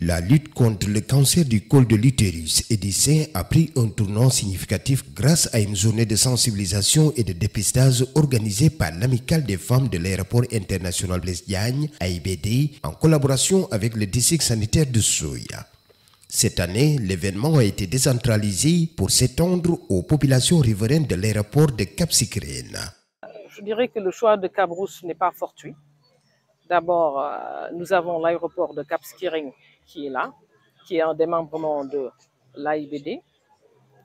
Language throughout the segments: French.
La lutte contre le cancer du col de l'utérus et du sein a pris un tournant significatif grâce à une journée de sensibilisation et de dépistage organisée par l'Amicale des femmes de l'aéroport international Blaise Diagne, AIBD, en collaboration avec le district sanitaire de Soya. Cette année, l'événement a été décentralisé pour s'étendre aux populations riveraines de l'aéroport de Cap Skirring. Je dirais que le choix de Cabrousse n'est pas fortuit. D'abord, nous avons l'aéroport de Cap Skirring qui est là, qui est un démembrement de l'AIBD.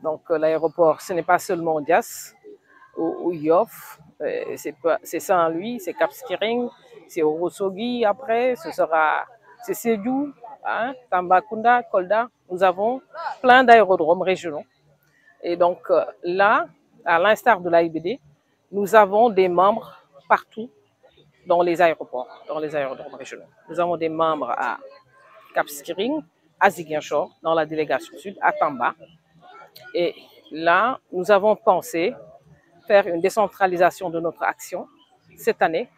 Donc l'aéroport, ce n'est pas seulement Dias ou Yoff, c'est Saint-Louis, c'est Cap Skirring, c'est Ourossogui après, c'est Sédhiou, hein, Tambacounda, Kolda. Nous avons plein d'aérodromes régionaux. Et donc là, à l'instar de l'AIBD, nous avons des membres partout dans les aéroports, dans les aérodromes régionaux. Nous avons des membres à Cap Skirring, à Ziguinchor, dans la délégation sud, à Tamba. Et là, nous avons pensé faire une décentralisation de notre action cette année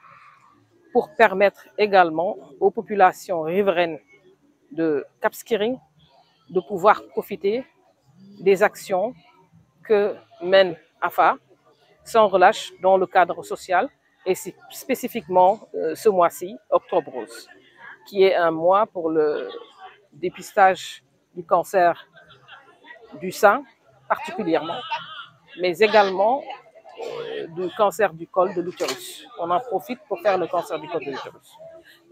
pour permettre également aux populations riveraines de Cap Skirring de pouvoir profiter des actions que mène AFA sans relâche dans le cadre social et spécifiquement ce mois-ci, Octobre Rose, qui est un mois pour le dépistage du cancer du sein particulièrement, mais également du cancer du col de l'utérus. On en profite pour faire le cancer du col de l'utérus.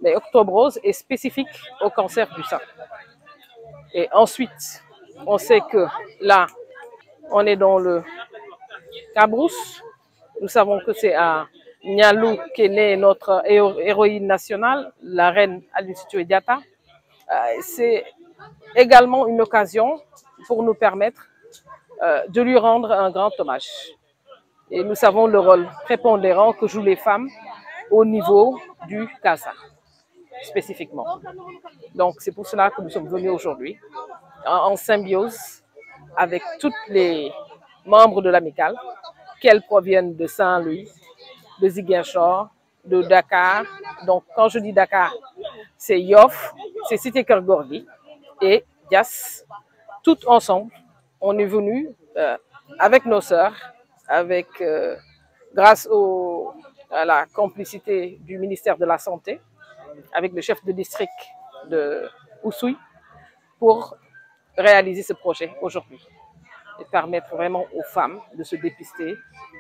Mais Octobre Rose est spécifique au cancer du sein. Et ensuite, on sait que là, on est dans le Cabrousse. Nous savons que c'est à Nialou qu'est née notre héroïne nationale, la reine Aline Sitoé Diatta. C'est également une occasion pour nous permettre de lui rendre un grand hommage. Et nous savons le rôle prépondérant que jouent les femmes au niveau du CASA, spécifiquement. Donc c'est pour cela que nous sommes venus aujourd'hui, en symbiose avec tous les membres de l'amicale, qu'elles proviennent de Saint-Louis, de Ziguinchor, de Dakar. Donc quand je dis Dakar, c'est Yoff, c'est Cité Keur Gorgui et Dias. Toutes ensemble, on est venus avec nos sœurs, grâce à la complicité du ministère de la Santé, avec le chef de district de Oussouye, pour réaliser ce projet aujourd'hui et permettre vraiment aux femmes de se dépister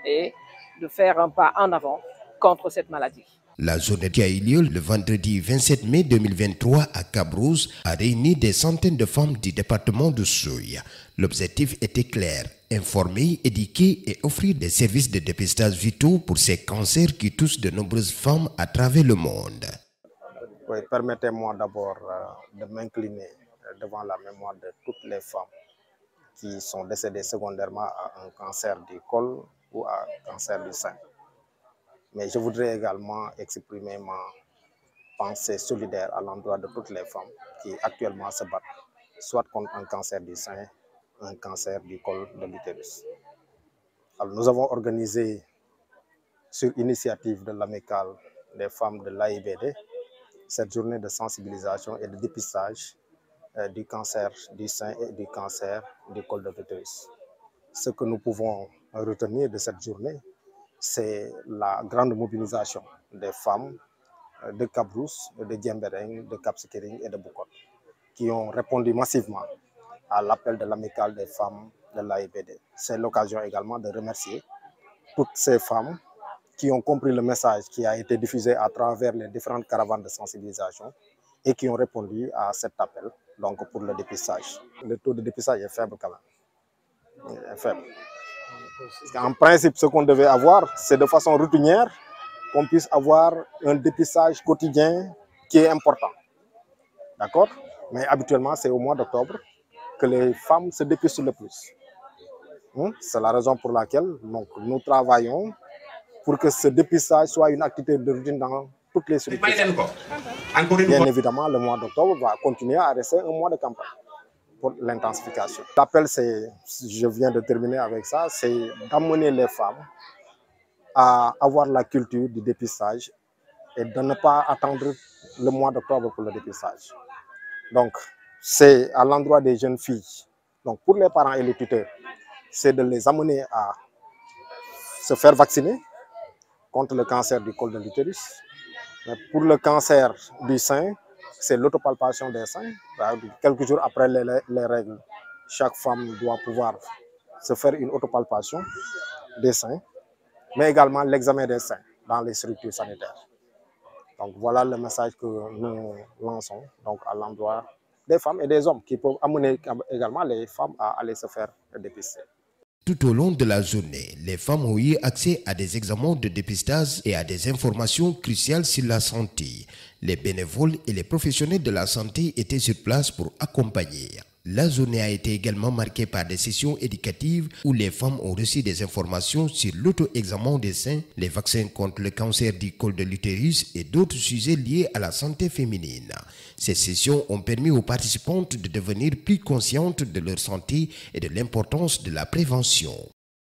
et de faire un pas en avant contre cette maladie. La journée qui a eu lieu le vendredi 27 mai 2023 à Cabrousse a réuni des centaines de femmes du département de Soya. L'objectif était clair, informer, éduquer et offrir des services de dépistage vitaux pour ces cancers qui touchent de nombreuses femmes à travers le monde. Oui, permettez-moi d'abord de m'incliner devant la mémoire de toutes les femmes qui sont décédées secondairement à un cancer du col ou à un cancer du sein. Mais je voudrais également exprimer ma pensée solidaire à l'endroit de toutes les femmes qui actuellement se battent, soit contre un cancer du sein, un cancer du col de l'utérus. Alors, nous avons organisé, sur initiative de l'amicale des femmes de l'AIBD, cette journée de sensibilisation et de dépistage du cancer du sein et du cancer du col de l'utérus. Ce que nous pouvons retenir de cette journée, c'est la grande mobilisation des femmes de Cabrousse, de Diembéring, de Cap Skirring et de Boucotte, qui ont répondu massivement à l'appel de l'amicale des femmes de l'AIBD. C'est l'occasion également de remercier toutes ces femmes qui ont compris le message qui a été diffusé à travers les différentes caravanes de sensibilisation et qui ont répondu à cet appel donc pour le dépistage. Le taux de dépistage est faible quand même. Il est faible. En principe, ce qu'on devait avoir, c'est de façon routinière qu'on puisse avoir un dépistage quotidien qui est important. D'accord? Mais habituellement, c'est au mois d'octobre que les femmes se dépistent le plus. C'est la raison pour laquelle donc, nous travaillons pour que ce dépistage soit une activité de routine dans toutes les structures. Bien évidemment, le mois d'octobre va continuer à rester un mois de campagne pour l'intensification. L'appel, je viens de terminer avec ça, c'est d'amener les femmes à avoir la culture du dépistage et de ne pas attendre le mois d'octobre pour le dépistage. Donc, c'est à l'endroit des jeunes filles. Donc pour les parents et les tuteurs, c'est de les amener à se faire vacciner contre le cancer du col de l'utérus. Mais pour le cancer du sein, c'est l'autopalpation des seins. Quelques jours après les règles, chaque femme doit pouvoir se faire une autopalpation des seins, mais également l'examen des seins dans les structures sanitaires. Donc voilà le message que nous lançons donc à l'endroit des femmes et des hommes qui peuvent amener également les femmes à aller se faire dépister. Tout au long de la journée, les femmes ont eu accès à des examens de dépistage et à des informations cruciales sur la santé. Les bénévoles et les professionnels de la santé étaient sur place pour accompagner. La journée a été également marquée par des sessions éducatives où les femmes ont reçu des informations sur l'auto-examen des seins, les vaccins contre le cancer du col de l'utérus et d'autres sujets liés à la santé féminine. Ces sessions ont permis aux participantes de devenir plus conscientes de leur santé et de l'importance de la prévention.